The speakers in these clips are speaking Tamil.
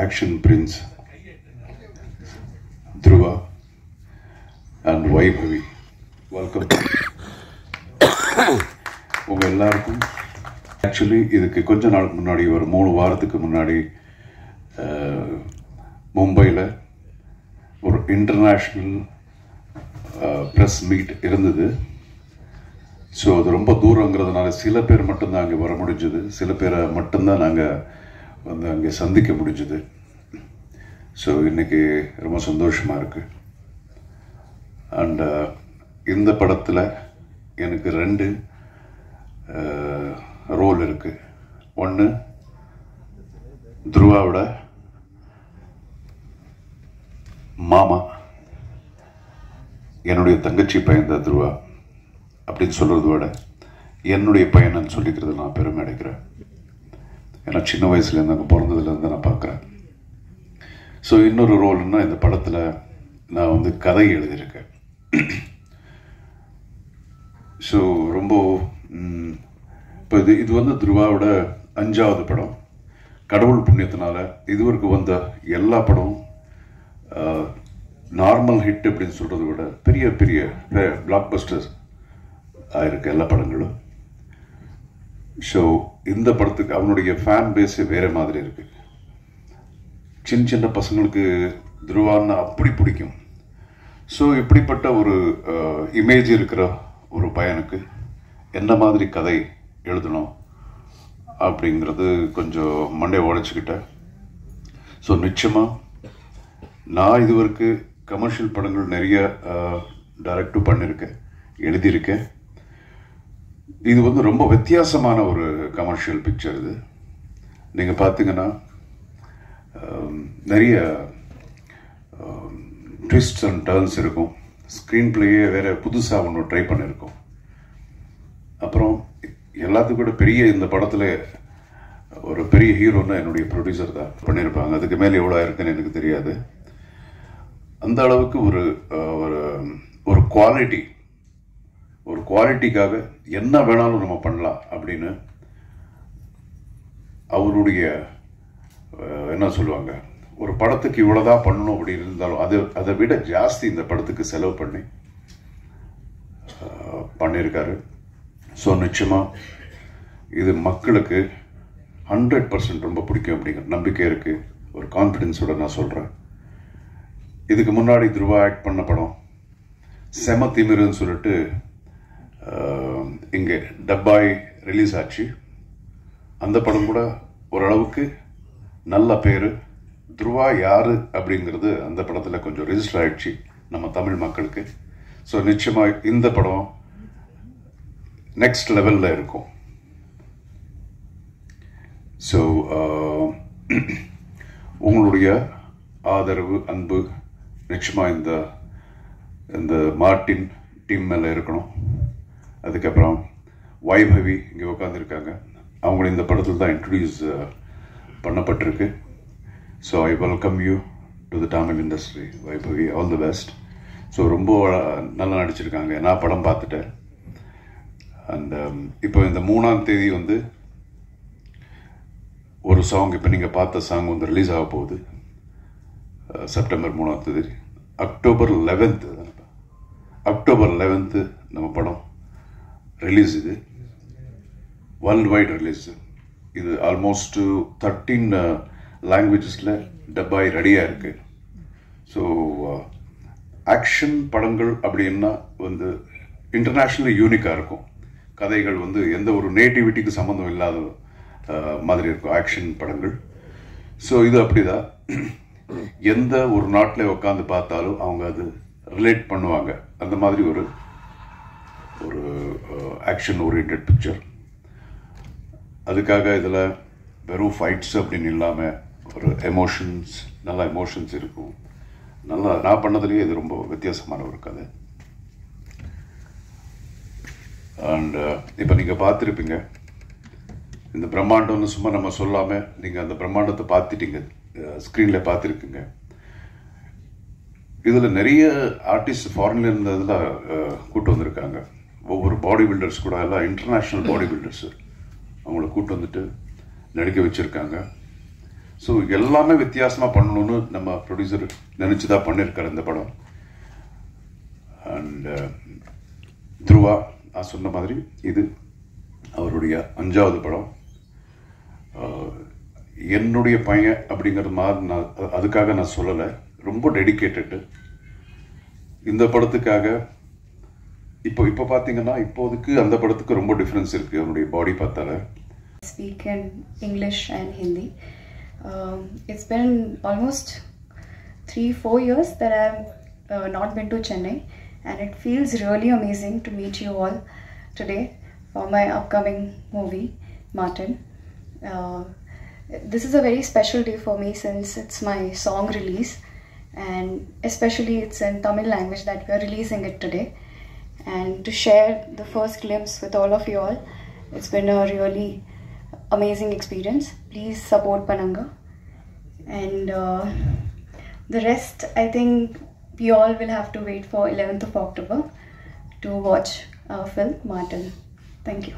action prince Dhruva and Vaibhavi. Welcome. உங்க எல்லாருக்கும் ஆக்சுவலி இதுக்கு கொஞ்ச நாளுக்கு முன்னாடி ஒரு 3 வாரத்துக்கு முன்னாடி மும்பையில் ஒரு இன்டர்நேஷ்னல் ப்ரெஸ் மீட் இருந்தது. ஸோ அது ரொம்ப தூரங்கிறதுனால சில பேர் மட்டும்தான் அங்கே வர முடிஞ்சது, சில பேரை மட்டும்தான் நாங்கள் வந்து அங்கே சந்திக்க முடிஞ்சது. ஸோ இன்றைக்கி ரொம்ப சந்தோஷமாக இருக்குது. அண்ட் இந்த படத்தில் எனக்கு 2 ரோல் இருக்குது. ஒன்று துருவாவோட மாமா, என்னுடைய தங்கச்சி பையன் தான் துருவா அப்படின்னு சொல்கிறத விட என்னுடைய பையனை சொல்லிக்கிறது நான் பெருமை அடைக்கிறேன். ஏன்னா சின்ன வயசுலேருந்து அங்கே பிறந்ததுலேருந்து நான் பார்க்குறேன். ஸோ இன்னொரு ரோல்னா இந்த படத்தில் நான் வந்து கதை எழுதியிருக்கேன். ஸோ ரொம்ப இப்போ இது வந்து துருவாவோட 5வது படம். கடவுள் புண்ணியத்தினால இதுவரைக்கும் வந்த எல்லா படமும் நார்மல் ஹிட் அப்படின்னு சொல்கிறத விட பெரிய பெரிய பிளாக் பஸ்டர்ஸ் ஆயிருக்கு எல்லா படங்களும். ஸோ இந்த படத்துக்கு அவனுடைய ஃபேன் பேஸே வேறு மாதிரி இருக்கு. சின்ன சின்ன பசங்களுக்கு துருவான்னு அப்படி பிடிக்கும். ஸோ இப்படிப்பட்ட ஒரு இமேஜ் இருக்கிற ஒரு பையனுக்கு என்ன மாதிரி கதை எழுதணும் அப்படிங்கிறது கொஞ்சம் மண்டையை உடைச்சிக்கிட்டேன். ஸோ நிச்சயமாக நான் இதுவரைக்கும் கமர்ஷியல் படங்கள் நிறைய டைரக்டும் பண்ணியிருக்கேன், எழுதியிருக்கேன். இது வந்து ரொம்ப வித்தியாசமான ஒரு கமர்ஷியல் பிக்சர். இது நீங்கள் பார்த்தீங்கன்னா நிறைய ட்விஸ்ட் அண்ட் டர்ன்ஸ் இருக்கும். ஸ்க்ரீன் பிளேயே வேறு புதுசாக ஒன்று ட்ரை பண்ணியிருக்கோம். அப்புறம் எல்லாத்துக்கும் கூட பெரிய இந்த படத்தில் ஒரு பெரிய ஹீரோன்னா என்னுடைய ப்ரொடியூசர் தான் பண்ணியிருப்பாங்க. அதுக்கு மேலே எவ்வளோ இருக்குன்னு எனக்கு தெரியாது. அந்த அளவுக்கு ஒரு குவாலிட்டிக்காக என்ன வேணாலும் நம்ம பண்ணலாம் அப்படின்னு அவருடைய என்ன சொல்லுவாங்க, ஒரு படத்துக்கு இவ்வளோதான் பண்ணணும் அப்படின்னு இருந்தாலும் அதை விட ஜாஸ்தி இந்த படத்துக்கு செலவு பண்ணியிருக்காரு. ஸோ நிச்சயமாக இது மக்களுக்கு 100% ரொம்ப பிடிக்கும் அப்படிங்கிற நம்பிக்கை இருக்குது. ஒரு கான்ஃபிடென்ஸோட நான் சொல்கிறேன். இதுக்கு முன்னாடி துருவா ஆக்ட் பண்ண படம் செம திமிருன்னு சொல்லிட்டு இங்கே டப்பாய் ரிலீஸ் ஆச்சு. அந்த படம் கூட ஓரளவுக்கு நல்ல பேர். துருவா யார் அப்படிங்கிறது அந்த படத்தில் கொஞ்சம் ரெஜிஸ்டர் ஆகிடுச்சு நம்ம தமிழ் மக்களுக்கு. ஸோ நிச்சயமாக இந்த படம் நெக்ஸ்ட் லெவலில் இருக்கும். ஸோ உங்களுடைய ஆதரவு, அன்பு நிச்சயமாக இந்த மார்ட்டின் டீம் மேலே இருக்கணும். அதுக்கப்புறம் வைபவி இங்கே உட்காந்துருக்காங்க. அவங்களும் இந்த படத்தில் தான் இன்ட்ரடியூஸ் பண்ணப்பட்டிருக்கு. So I welcome you to the Tamil industry. Vaibhavi, all the best. So ரொம்ப நல்லா நடிச்சிருக்காங்க. நான் படம் பார்த்துட்டேன். அண்ட் இப்போ இந்த 3ஆம் தேதி வந்து ஒரு சாங், இப்போ நீங்கள் பார்த்த சாங் வந்து ரிலீஸ் ஆக போகுது. செப்டம்பர் 3ஆம் தேதி. அக்டோபர் 11th நம்ம படம் ரிலீஸ். இது வேர்ல்டு வைட் ரிலீஸ். இது ஆல்மோஸ்ட் 13 லாங்குவேஜஸில் டப்பாய் ரெடியாக இருக்குது. ஸோ ஆக்ஷன் படங்கள் அப்படின்னா வந்து இன்டர்நேஷ்னலி யூனிக்காக இருக்கும். கதைகள் வந்து எந்த ஒரு நேட்டிவிட்டிக்கு சம்மந்தம் இல்லாத மாதிரி இருக்கும் ஆக்ஷன் படங்கள். ஸோ இது அப்படிதான். எந்த ஒரு நாட்டில் உட்காந்து பார்த்தாலும் அவங்க அது ரிலேட் பண்ணுவாங்க. அந்த மாதிரி ஒரு ஆக்ஷன் ஓரியன்ட் பிக்சர். அதுக்காக இதில் வெறும் ஃபைட்ஸ் அப்படின்னு இல்லாமல் ஒரு எமோஷன்ஸ், நல்ல எமோஷன்ஸ் இருக்கும். நல்லா நான் பண்ணதுலேயே இது ரொம்ப வித்தியாசமான ஒரு கதை. அண்ட் இப்போ நீங்கள் பார்த்துருப்பீங்க இந்த பிரம்மாண்டம்னு சும்மா நம்ம சொல்லாமல் நீங்கள் அந்த பிரம்மாண்டத்தை பார்த்துட்டீங்க, ஸ்க்ரீனில் பார்த்துருக்குங்க. இதில் நிறைய ஆர்டிஸ்ட் ஃபாரின்ல இருந்ததில் கூட்டு வந்திருக்காங்க. ஒவ்வொரு பாடி பில்டர்ஸ் கூட எல்லாம் இன்டர்நேஷ்னல் பாடி பில்டர்ஸு அவங்கள கூட்டு வந்துட்டு நடிக்க வச்சுருக்காங்க. ஸோ எல்லாமே வித்தியாசமாக பண்ணணும்னு நம்ம ப்ரொடியூசர் நினச்சி தான் பண்ணியிருக்காரு இந்த படம். அண்ட் துருவா நான் சொன்ன மாதிரி இது அவருடைய 5வது படம். என்னுடைய பையன் அப்படிங்கிறது மாதிரி நான் அதுக்காக நான் சொல்லலை, ரொம்ப டெடிக்கேட்டடு இந்த படத்துக்காக. இப்போ பார்த்தீங்கன்னா இப்போதுக்கு அந்த படத்துக்கு ரொம்ப டிஃப்ரென்ஸ் இருக்குது அவனுடைய பாடி பார்த்தால. Speak in English and Hindi. It's been almost 3-4 years that I've not been to Chennai, and it feels really amazing to meet you all today for my upcoming movie, Martin. This is a very special day for me since it's my song release, and especially it's in Tamil language that we are releasing it today. And to share the first glimpse with all of you all, it's been a really amazing experience. Please support Pananga, and the rest I think we all will have to wait for 11th of October to watch our film Martin. Thank you.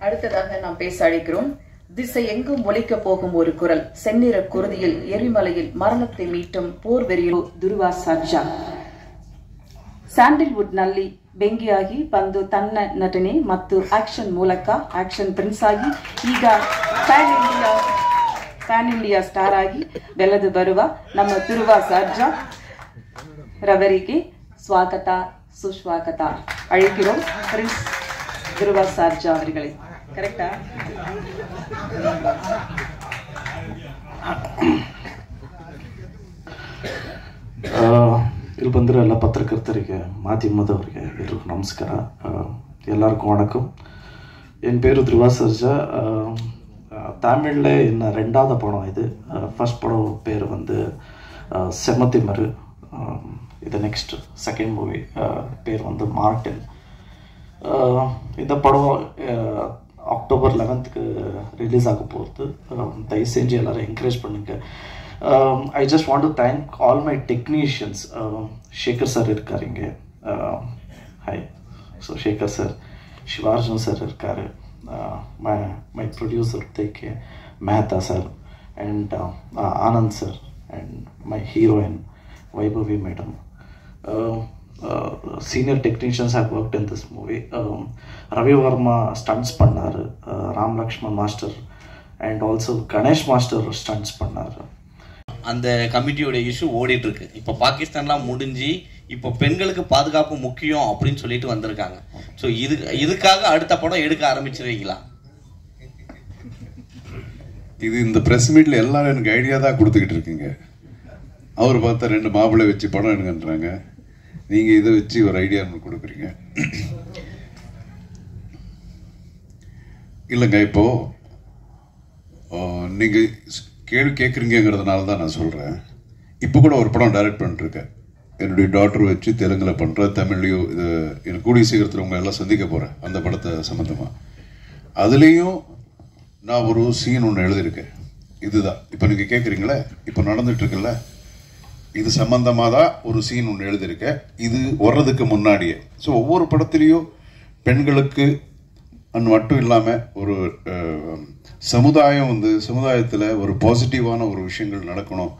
அடுத்ததாக நாம் பேச அழைக்கிறோம். திசை எங்கும் ஒலிக்க போகும் ஒரு குரல், செந்நிற குருதியில் எரிமலையில் மரணத்தை மீட்டும் போர் வெறியோ துருவா ಸರ್ಜಾ. ಸ್ಯಾಂಡಲ್ವುಡ್ ನಲ್ಲಿ ಬೆಂಕಿಯಾಗಿ ಬಂದು ತನ್ನ ನಟನೆ ಮತ್ತು ಆಕ್ಷನ್ ಮೂಲಕ ಆಕ್ಷನ್ ಪ್ರಿನ್ಸ್ ಆಗಿ ಈಗ ಪ್ಯಾನ್ ಇಂಡಿಯಾ ಸ್ಟಾರ್ ಆಗಿ ಬೆಳೆದು ಬರುವ ನಮ್ಮ ದುರ್ವಾ ಸರ್ಜಾ ರವರಿಗೆ ಸ್ವಾಗತ ಸುಸ್ವಾಗತ ಅழைக்கிறோம். ಪ್ರಿನ್ಸ್ ದುರ್ವಾ ಸರ್ಜಾ ಅವர்களே. கரெக்டா? ಇಲ್ಲಿ ಬಂದಿರೋ ಎಲ್ಲ ಪತ್ರಕರ್ತರಿಗೆ, ಮಾಧ್ಯಮದವರಿಗೆ ಎಲ್ರಿಗೂ ನಮಸ್ಕಾರ. எல்லாருக்கும் வணக்கம். என் பேர் துருவா சர்ஜா. தமிழில் என்ன 2வது படம் இது. ஃபர்ஸ்ட் படம் பேர் வந்து செமத்திமரு. இது நெக்ஸ்ட் செகண்ட் மூவி பேர் வந்து மார்டின். இந்த படம் அக்டோபர் 11th ரிலீஸ் ஆக போகுது. தயவு செஞ்சு எல்லோரும் என்கரேஜ் பண்ணுங்கள். I just want to thank all my technicians. Shekhar sir irukkaru inge. Hi. So Shekhar sir, Shivarjan sir irukkaru. My producer Teke Mehta sir, and Anand sir, and my heroine Vaibhavi madam. Senior technicians have worked in this movie. Ravi Varma stunts pannaru, Ram Lakshman master, and also Ganesh master stunts pannaru. அந்த கமிட்டியோட இஷ்யூ ஓடிட்டு இருக்கு. இப்போ பாகிஸ்தான்லாம் முடிஞ்சு இப்போ பெண்களுக்கு பாதுகாப்பு முக்கியம் அப்படின்னு சொல்லிட்டு வந்திருக்காங்க. ஸோ இதுக்காக அடுத்த படம் எடுக்க ஆரம்பிச்சிருவீங்களா? இது இந்த ப்ரெஸ் மீட்ல எல்லாரும் எனக்கு ஐடியா தான் கொடுத்துக்கிட்டு இருக்கீங்க. அவர் பார்த்தா 2 மாப்பிள்ளை வச்சு படம் எடுங்கன்றாங்க, நீங்க இதை வச்சு ஒரு ஐடியா கொடுக்குறீங்க. இல்லைங்க, இப்போ நீங்க கேள்வி கேட்குறீங்கிறதுனால தான் நான் சொல்கிறேன். இப்போ கூட ஒரு படம் டைரக்ட் பண்ணிட்டுருக்கேன். என்னுடைய டாக்டர் வச்சு தெலுங்கில் பண்ணுற, தமிழ்லையும் இது எனக்கு கூடிய சீக்கிரத்தில் உங்களை எல்லாம் சந்திக்க போகிறேன் அந்த படத்தை சம்மந்தமாக. அதுலேயும் நான் ஒரு சீன் ஒன்று எழுதியிருக்கேன். இதுதான் இப்போ நீங்கள் கேட்குறீங்களே, இப்போ நடந்துட்டுருக்குல்ல, இது சம்மந்தமாக தான் ஒரு சீன் ஒன்று எழுதியிருக்கேன். இது வர்றதுக்கு முன்னாடியே. ஸோ ஒவ்வொரு படத்துலேயும் பெண்களுக்கு மட்டும் இல்லாமல் ஒரு சமுதாயம் வந்து சமுதாயத்தில் ஒரு பாசிட்டிவான ஒரு விஷயங்கள் நடக்கணும்.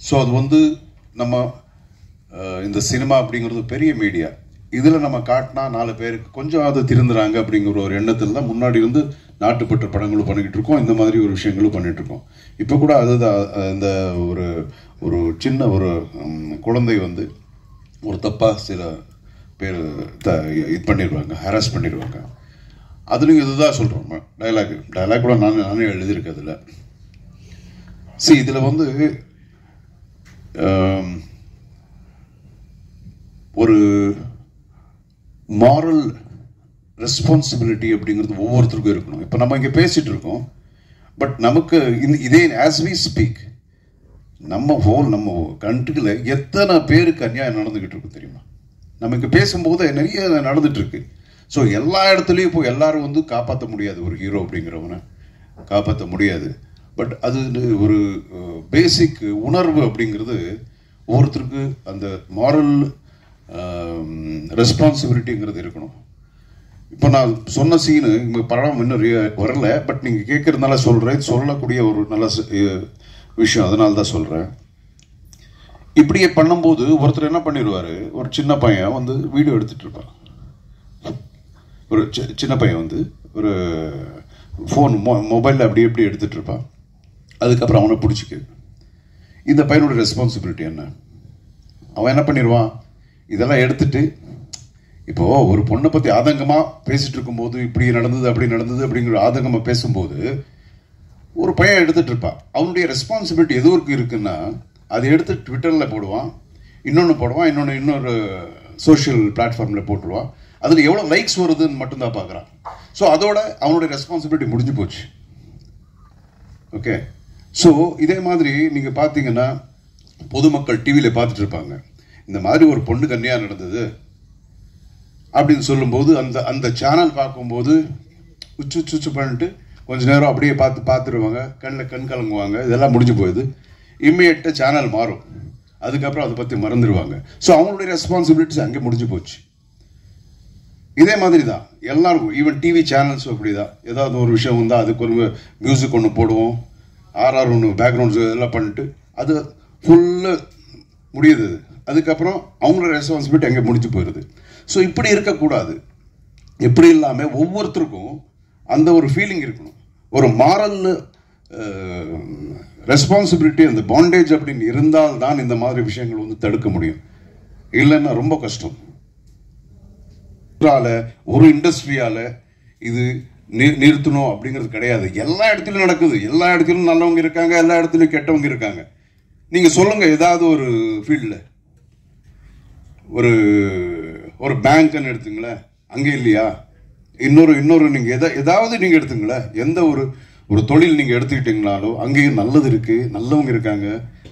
ஸோ அது வந்து நம்ம இந்த சினிமா அப்படிங்கிறது பெரிய மீடியா, இதில் நம்ம காட்டினா 4 பேருக்கு கொஞ்சம் அது திருந்துறாங்க அப்படிங்கிற ஒரு எண்ணத்தில் தான் முன்னாடி இருந்து நாட்டுப்பற்ற படங்களும் பண்ணிக்கிட்டு இருக்கோம், இந்த மாதிரி ஒரு விஷயங்களும் பண்ணிட்டு இருக்கோம். இப்போ கூட அதுதான் இந்த ஒரு சின்ன ஒரு குழந்தை வந்து ஒரு தப்பாக சில பேர் இது பண்ணிடுவாங்க, ஹராஸ் பண்ணிடுவாங்க. அதுலேயும் இதுதான் சொல்கிறோம். டைலாக் கூட நானே எழுதியிருக்கேன் அதில். சரி, இதில் வந்து ஒரு மாரல் ரெஸ்பான்சிபிலிட்டி அப்படிங்கிறது ஒவ்வொருத்தருக்கும் இருக்கணும். இப்போ நம்ம இங்கே பேசிகிட்டு இருக்கோம், பட் நமக்கு இதே ஆஸ் வி ஸ்பீக் நம்ம கண்ட்ரியில் எத்தனை பேருக்கு அநியாயம் நடந்துக்கிட்டு இருக்கு தெரியுமா? நம்ம இங்கே பேசும்போது நிறைய நடந்துட்டு இருக்கு. ஸோ எல்லா இடத்துலையும் இப்போ எல்லாரும் வந்து காப்பாற்ற முடியாது, ஒரு ஹீரோ அப்படிங்கிறவனை காப்பாற்ற முடியாது. பட் அது ஒரு பேசிக் உணர்வு அப்படிங்கிறது ஒவ்வொருத்தருக்கு அந்த மாரல் ரெஸ்பான்சிபிலிட்டிங்கிறது இருக்கணும். இப்போ நான் சொன்ன சீனு இங்கே படம் இன்னும் வரல, பட் நீங்கள் கேட்கறதுனால சொல்கிறேன். சொல்லக்கூடிய ஒரு நல்ல விஷயம், அதனால தான் சொல்கிறேன். இப்படியே பண்ணும்போது ஒருத்தர் என்ன பண்ணிடுவார், ஒரு சின்ன பையன் வந்து வீடியோ எடுத்துகிட்டு இருப்பான். ஒரு சின்ன பையன் வந்து ஒரு ஃபோன் மொபைலில் அப்படி எப்படி எடுத்துகிட்டு இருப்பான். அதுக்கப்புறம் அவனை பிடிச்சிக்கு. இந்த பையனோட ரெஸ்பான்சிபிலிட்டி என்ன? அவன் என்ன பண்ணிடுவான், இதெல்லாம் எடுத்துட்டு இப்போது ஒரு பொண்ணை பற்றி ஆதங்கமாக பேசிகிட்டு இருக்கும்போது இப்படி நடந்தது அப்படி நடந்தது அப்படிங்கிற ஆதங்கமாக பேசும்போது ஒரு பையன் எடுத்துகிட்டு இருப்பான். அவனுடைய ரெஸ்பான்சிபிலிட்டி எதுவும் இருக்குன்னா அதை எடுத்து ட்விட்டரில் போடுவான், இன்னொன்று போடுவான், இன்னொரு சோஷியல் பிளாட்ஃபார்மில் போட்டுருவான். அதில் எவ்வளோ லைக்ஸ் வருதுன்னு மட்டும்தான் பார்க்குறான். ஸோ அதோட அவனுடைய ரெஸ்பான்சிபிலிட்டி முடிஞ்சு போச்சு. ஓகே, ஸோ இதே மாதிரி நீங்கள் பார்த்தீங்கன்னா பொதுமக்கள் டிவியில் பார்த்துட்டு இருப்பாங்க, இந்த மாதிரி ஒரு பொண்ணு கன்னியாக நடந்தது அப்படின்னு சொல்லும்போது அந்த சேனல் பார்க்கும்போது உச்சு பண்ணிட்டு கொஞ்ச நேரம் அப்படியே பார்த்துருவாங்க, கண்ணில் கண் கலங்குவாங்க. இதெல்லாம் முடிஞ்சு போகுது. இம்மிடியட்டாக சேனல் மாறும், அதுக்கப்புறம் அதை பற்றி மறந்துடுவாங்க. ஸோ அவங்களுடைய ரெஸ்பான்சிபிலிட்டிஸ் அங்கே முடிஞ்சு போச்சு. இதே மாதிரி தான் எல்லாருக்கும், ஈவன் டிவி சேனல்ஸும் அப்படி தான். ஏதாவது ஒரு விஷயம் வந்தால் அதுக்கு ஒரு மியூசிக் ஒன்று போடுவோம், ஆர்ஆர் ஒன்று பேக்ரவுண்ட்ஸ் இதெல்லாம் பண்ணிட்டு அது ஃபுல்லாக முடியுது. அதுக்கப்புறம் அவங்களோட ரெஸ்பான்சிபிலிட்டி அங்கே முடிஞ்சு போயிடுது. ஸோ இப்படி இருக்கக்கூடாது. எப்படி இல்லாமல் ஒவ்வொருத்தருக்கும் அந்த ஒரு ஃபீலிங் இருக்கணும். ஒரு மாரல் ரெஸ்பான்சிபிலிட்டி, அந்த பாண்டேஜ் அப்படின்னு இருந்தால் தான் இந்த மாதிரி விஷயங்கள் வந்து தடுக்க முடியும். இல்லைன்னா ரொம்ப கஷ்டம். ஒரு இண்டஸ்ட்ரியால இது நிறுத்தணும் அப்படிங்கிறது கிடையாது. எல்லா இடத்துலையும் நடக்குது. எல்லா இடத்துலையும் நல்லவங்க இருக்காங்க, எல்லா இடத்துலையும் கெட்டவங்க இருக்காங்க. நீங்க சொல்லுங்க, ஏதாவது ஒரு ஃபீல்டில் ஒரு பேங்க்னு எடுத்துங்களேன், அங்கே இல்லையா? இன்னொரு நீங்க ஏதாவது நீங்க எடுத்துங்களேன், எந்த ஒரு தொழில் நீங்க எடுத்துக்கிட்டீங்கனாலும் அங்கேயும் நல்லது இருக்கு, நல்லவங்க இருக்காங்க,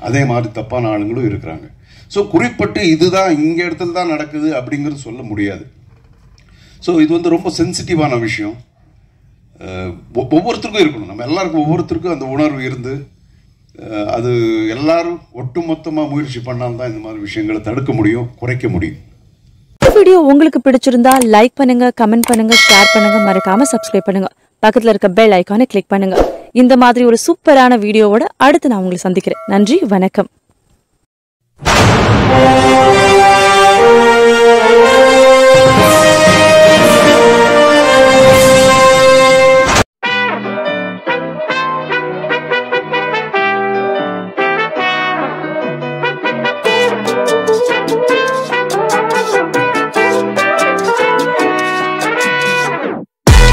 அதே மாதிரி தப்பான ஆளுங்களும் இருக்கிறாங்க. ஸோ குறிப்பிட்டு இதுதான் இங்க இடத்துல தான் நடக்குது அப்படிங்கிறது சொல்ல முடியாது. ஸோ இது வந்து ரொம்ப சென்சிட்டிவான விஷயம். ஒவ்வொருத்தருக்கும் இருக்கணும். நம்ம எல்லாருக்கும் ஒவ்வொருத்தருக்கும் அந்த உணர்வு இருந்து அது எல்லாரும் ஒட்டுமொத்தமாக முயற்சி பண்ணால்தான் இந்த மாதிரி விஷயங்களை தடுக்க முடியும், குறைக்க முடியும். இந்த வீடியோ உங்களுக்கு பிடிச்சிருந்தா லைக் பண்ணுங்க, கமெண்ட் பண்ணுங்க, ஷேர் பண்ணுங்க, மறக்காம சப்ஸ்கிரைப் பண்ணுங்க. பக்கத்துல இருக்க பெல் ஐகானை கிளிக் பண்ணுங்க. இந்த மாதிரி ஒரு சூப்பரான வீடியோவோட அடுத்து நான் உங்களை சந்திக்கிறேன். நன்றி, வணக்கம்.